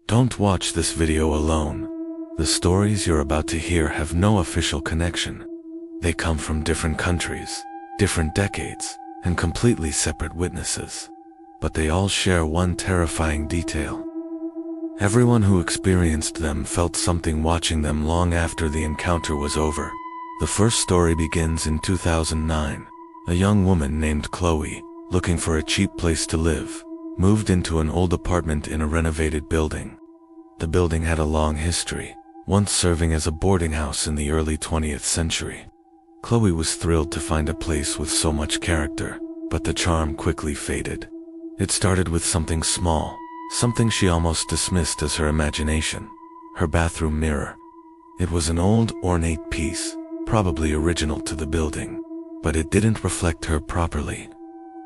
Don't watch this video alone. The stories you're about to hear have no official connection. They come from different countries, different decades, and completely separate witnesses. But they all share one terrifying detail. Everyone who experienced them felt something watching them long after the encounter was over. The first story begins in 2009. A young woman named Chloe, looking for a cheap place to live, moved into an old apartment in a renovated building. The building had a long history, once serving as a boarding house in the early 20th century. Chloe was thrilled to find a place with so much character, but the charm quickly faded. It started with something small, something she almost dismissed as her imagination: her bathroom mirror. It was an old, ornate piece, probably original to the building, but it didn't reflect her properly.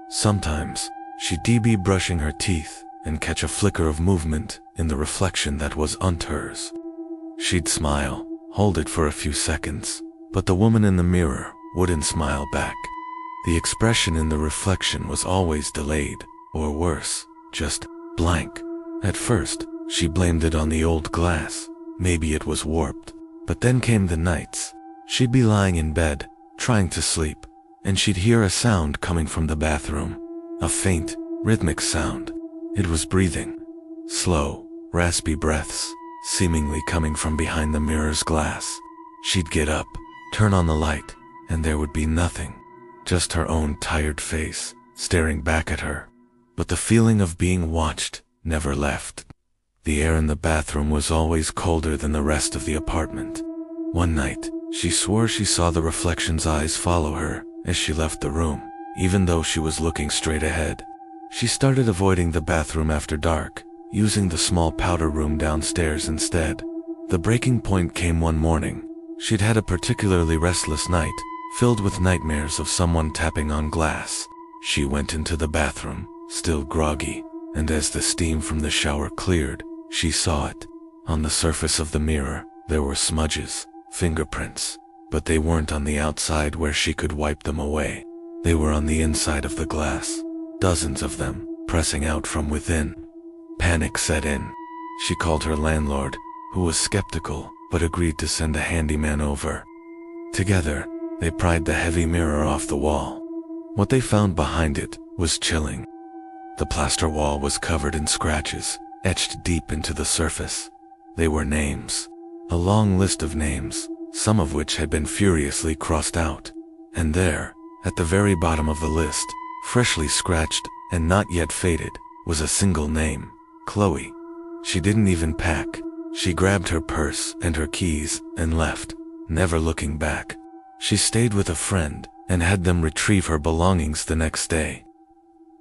Sometimes, she'd be brushing her teeth and catch a flicker of movement in the reflection that wasn't hers. She'd smile, hold it for a few seconds, but the woman in the mirror wouldn't smile back. The expression in the reflection was always delayed, or worse, just blank. At first, she blamed it on the old glass. Maybe it was warped. But then came the nights. She'd be lying in bed, trying to sleep, and she'd hear a sound coming from the bathroom. A faint, rhythmic sound. It was breathing. Slow, raspy breaths, seemingly coming from behind the mirror's glass. She'd get up, turn on the light, and there would be nothing. Just her own tired face, staring back at her. But the feeling of being watched never left. The air in the bathroom was always colder than the rest of the apartment. One night, she swore she saw the reflection's eyes follow her as she left the room, even though she was looking straight ahead. She started avoiding the bathroom after dark, using the small powder room downstairs instead. The breaking point came one morning. She'd had a particularly restless night, filled with nightmares of someone tapping on glass. She went into the bathroom, still groggy, and as the steam from the shower cleared, she saw it. On the surface of the mirror, there were smudges, fingerprints, but they weren't on the outside where she could wipe them away. They were on the inside of the glass, dozens of them, pressing out from within. Panic set in. She called her landlord, who was skeptical, but agreed to send a handyman over. Together, they pried the heavy mirror off the wall. What they found behind it was chilling. The plaster wall was covered in scratches, etched deep into the surface. They were names. A long list of names, some of which had been furiously crossed out. And there, at the very bottom of the list, freshly scratched and not yet faded, was a single name: Chloe. She didn't even pack. She grabbed her purse and her keys and left, never looking back. She stayed with a friend and had them retrieve her belongings the next day.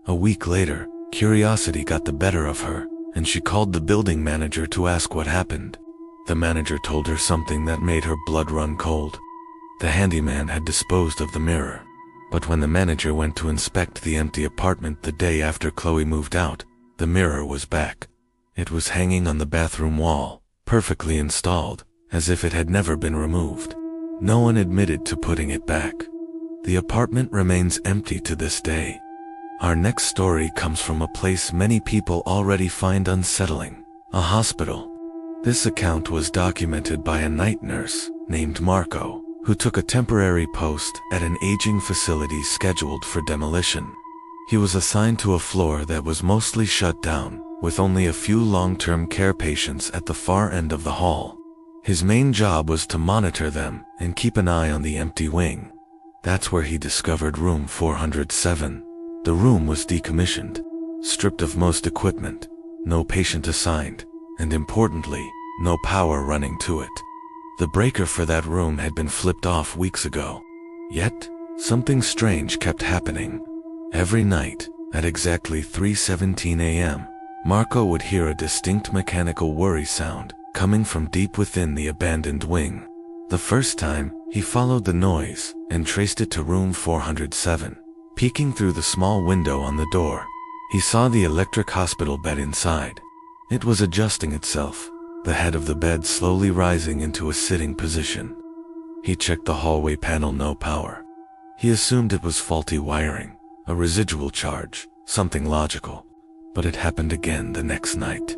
A week later, curiosity got the better of her, and she called the building manager to ask what happened. The manager told her something that made her blood run cold. The handyman had disposed of the mirror. But when the manager went to inspect the empty apartment the day after Chloe moved out, the mirror was back. It was hanging on the bathroom wall, perfectly installed, as if it had never been removed. No one admitted to putting it back. The apartment remains empty to this day. Our next story comes from a place many people already find unsettling: a hospital. This account was documented by a night nurse named Marco, who took a temporary post at an aging facility scheduled for demolition. He was assigned to a floor that was mostly shut down, with only a few long-term care patients at the far end of the hall. His main job was to monitor them and keep an eye on the empty wing. That's where he discovered room 407. The room was decommissioned, stripped of most equipment, no patient assigned, and importantly, no power running to it. The breaker for that room had been flipped off weeks ago. Yet, something strange kept happening. Every night, at exactly 3:17 a.m., Marco would hear a distinct mechanical worry sound coming from deep within the abandoned wing. The first time, he followed the noise and traced it to room 407. Peeking through the small window on the door, he saw the electric hospital bed inside. It was adjusting itself, the head of the bed slowly rising into a sitting position. He checked the hallway panel: no power. He assumed it was faulty wiring, a residual charge, something logical. But it happened again the next night.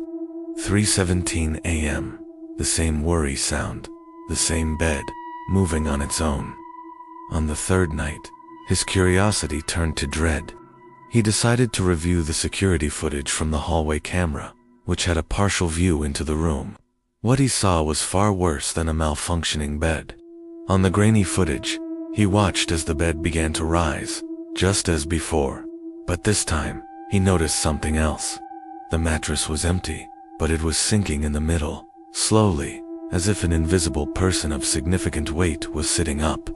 3:17 a.m. The same worry sound, the same bed, moving on its own. On the third night, his curiosity turned to dread. He decided to review the security footage from the hallway camera, which had a partial view into the room. What he saw was far worse than a malfunctioning bed. On the grainy footage, he watched as the bed began to rise, just as before. But this time, he noticed something else. The mattress was empty, but it was sinking in the middle, slowly, as if an invisible person of significant weight was sitting up.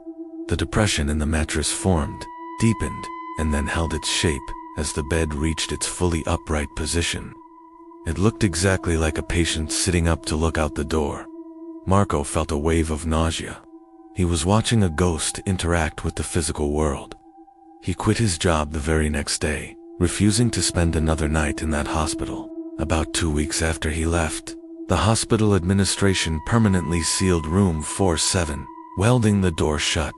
The depression in the mattress formed, deepened, and then held its shape as the bed reached its fully upright position. It looked exactly like a patient sitting up to look out the door. Marco felt a wave of nausea. He was watching a ghost interact with the physical world. He quit his job the very next day, refusing to spend another night in that hospital. About 2 weeks after he left, the hospital administration permanently sealed room 47, welding the door shut.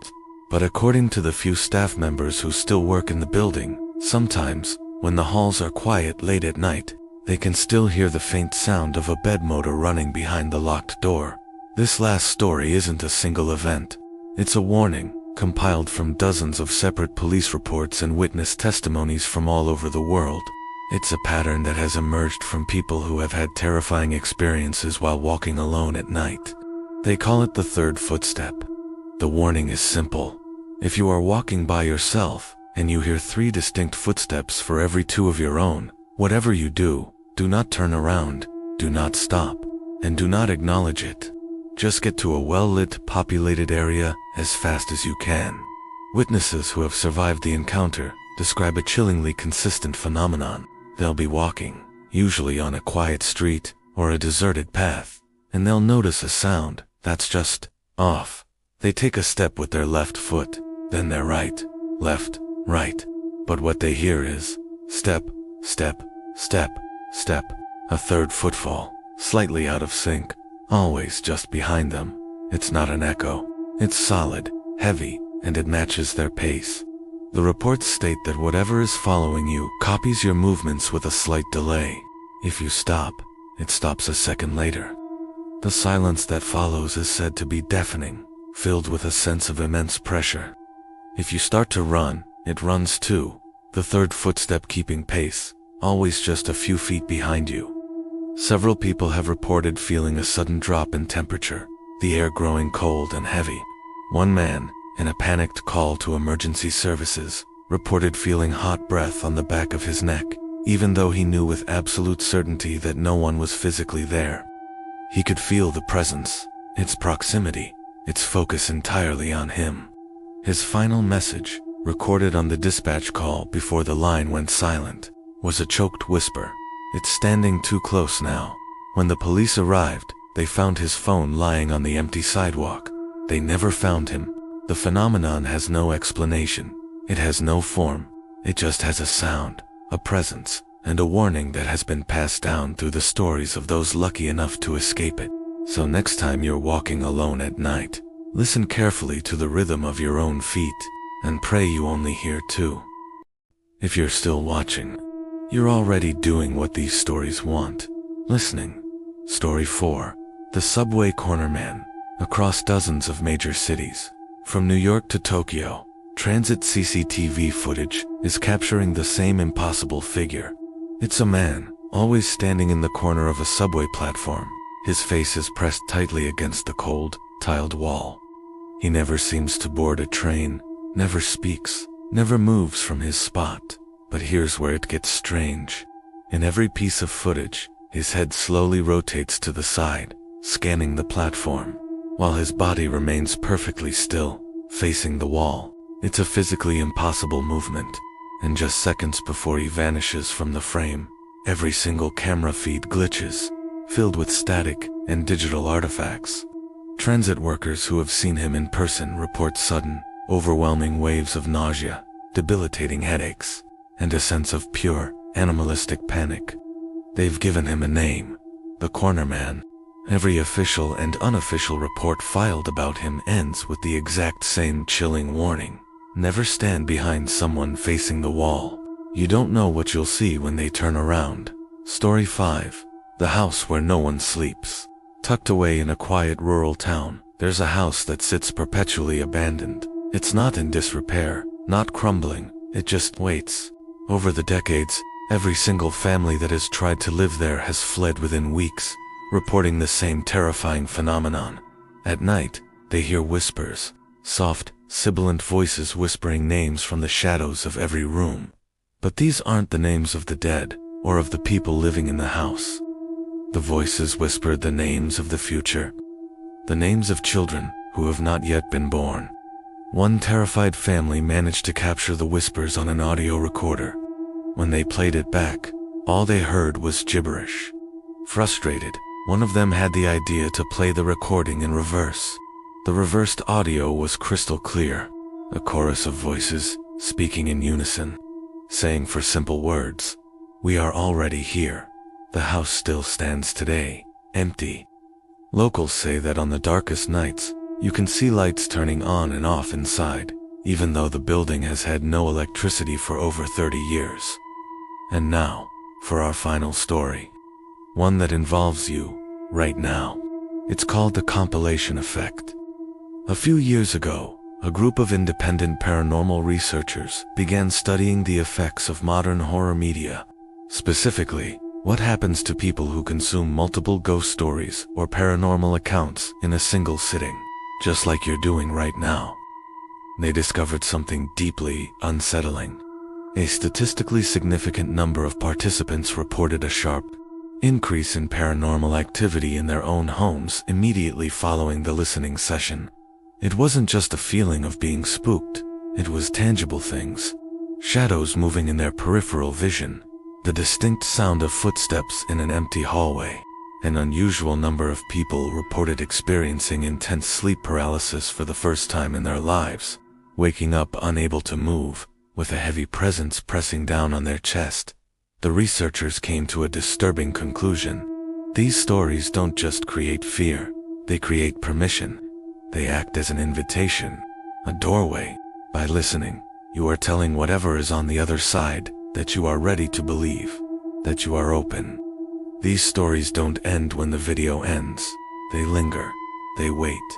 But according to the few staff members who still work in the building, sometimes, when the halls are quiet late at night, they can still hear the faint sound of a bed motor running behind the locked door. This last story isn't a single event. It's a warning, compiled from dozens of separate police reports and witness testimonies from all over the world. It's a pattern that has emerged from people who have had terrifying experiences while walking alone at night. They call it the third footstep. The warning is simple. If you are walking by yourself, and you hear 3 distinct footsteps for every 2 of your own, whatever you do, do not turn around, do not stop, and do not acknowledge it. Just get to a well-lit, populated area as fast as you can. Witnesses who have survived the encounter describe a chillingly consistent phenomenon. They'll be walking, usually on a quiet street or a deserted path, and they'll notice a sound that's just off. They take a step with their left foot, then their right, left, right. But what they hear is step, step, step, step, a third footfall, slightly out of sync, always just behind them. It's not an echo. It's solid, heavy, and it matches their pace. The reports state that whatever is following you copies your movements with a slight delay. If you stop, it stops a second later. The silence that follows is said to be deafening, filled with a sense of immense pressure. If you start to run, it runs too, the third footstep keeping pace, always just a few feet behind you. Several people have reported feeling a sudden drop in temperature, the air growing cold and heavy. One man, in a panicked call to emergency services, reported feeling hot breath on the back of his neck, even though he knew with absolute certainty that no one was physically there. He could feel the presence, its proximity, its focus entirely on him. His final message, recorded on the dispatch call before the line went silent, was a choked whisper. "It's standing too close now." When the police arrived, they found his phone lying on the empty sidewalk. They never found him. The phenomenon has no explanation. It has no form. It just has a sound, a presence, and a warning that has been passed down through the stories of those lucky enough to escape it. So next time you're walking alone at night, listen carefully to the rhythm of your own feet, and pray you only hear 2. If you're still watching, you're already doing what these stories want: listening. Story 4. The Subway Corner Man. Across dozens of major cities, from New York to Tokyo, transit CCTV footage is capturing the same impossible figure. It's a man, always standing in the corner of a subway platform. His face is pressed tightly against the cold, tiled wall. He never seems to board a train, never speaks, never moves from his spot. But here's where it gets strange. In every piece of footage, his head slowly rotates to the side, scanning the platform, while his body remains perfectly still, facing the wall. It's a physically impossible movement, and just seconds before he vanishes from the frame, every single camera feed glitches, filled with static and digital artifacts. Transit workers who have seen him in person report sudden, overwhelming waves of nausea, debilitating headaches, and a sense of pure, animalistic panic. They've given him a name: the Corner Man. Every official and unofficial report filed about him ends with the exact same chilling warning: never stand behind someone facing the wall. You don't know what you'll see when they turn around. Story 5. The house where no one sleeps. Tucked away in a quiet rural town, there's a house that sits perpetually abandoned. It's not in disrepair, not crumbling, it just waits. Over the decades, every single family that has tried to live there has fled within weeks, reporting the same terrifying phenomenon. At night, they hear whispers, soft, sibilant voices whispering names from the shadows of every room. But these aren't the names of the dead, or of the people living in the house. The voices whisper the names of the future, the names of children who have not yet been born. One terrified family managed to capture the whispers on an audio recorder. When they played it back, all they heard was gibberish. Frustrated, one of them had the idea to play the recording in reverse. The reversed audio was crystal clear, a chorus of voices speaking in unison, saying for simple words, "We are already here. The house still stands today, empty." Locals say that on the darkest nights, you can see lights turning on and off inside, even though the building has had no electricity for over 30 years. And now, for our final story. One that involves you, right now. It's called the Compilation effect. A few years ago, a group of independent paranormal researchers began studying the effects of modern horror media. Specifically, what happens to people who consume multiple ghost stories or paranormal accounts in a single sitting, just like you're doing right now. They discovered something deeply unsettling. A statistically significant number of participants reported a sharp increase in paranormal activity in their own homes immediately following the listening session. It wasn't just a feeling of being spooked, it was tangible things. Shadows moving in their peripheral vision, the distinct sound of footsteps in an empty hallway. An unusual number of people reported experiencing intense sleep paralysis for the first time in their lives, waking up unable to move, with a heavy presence pressing down on their chest. The researchers came to a disturbing conclusion. These stories don't just create fear, they create permission. They act as an invitation, a doorway. By listening, you are telling whatever is on the other side that you are ready to believe, that you are open. These stories don't end when the video ends. They linger. They wait.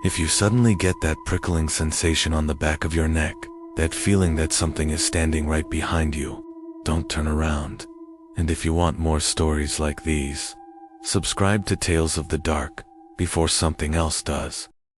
If you suddenly get that prickling sensation on the back of your neck, that feeling that something is standing right behind you, don't turn around. And if you want more stories like these, subscribe to Tales of the Dark before something else does.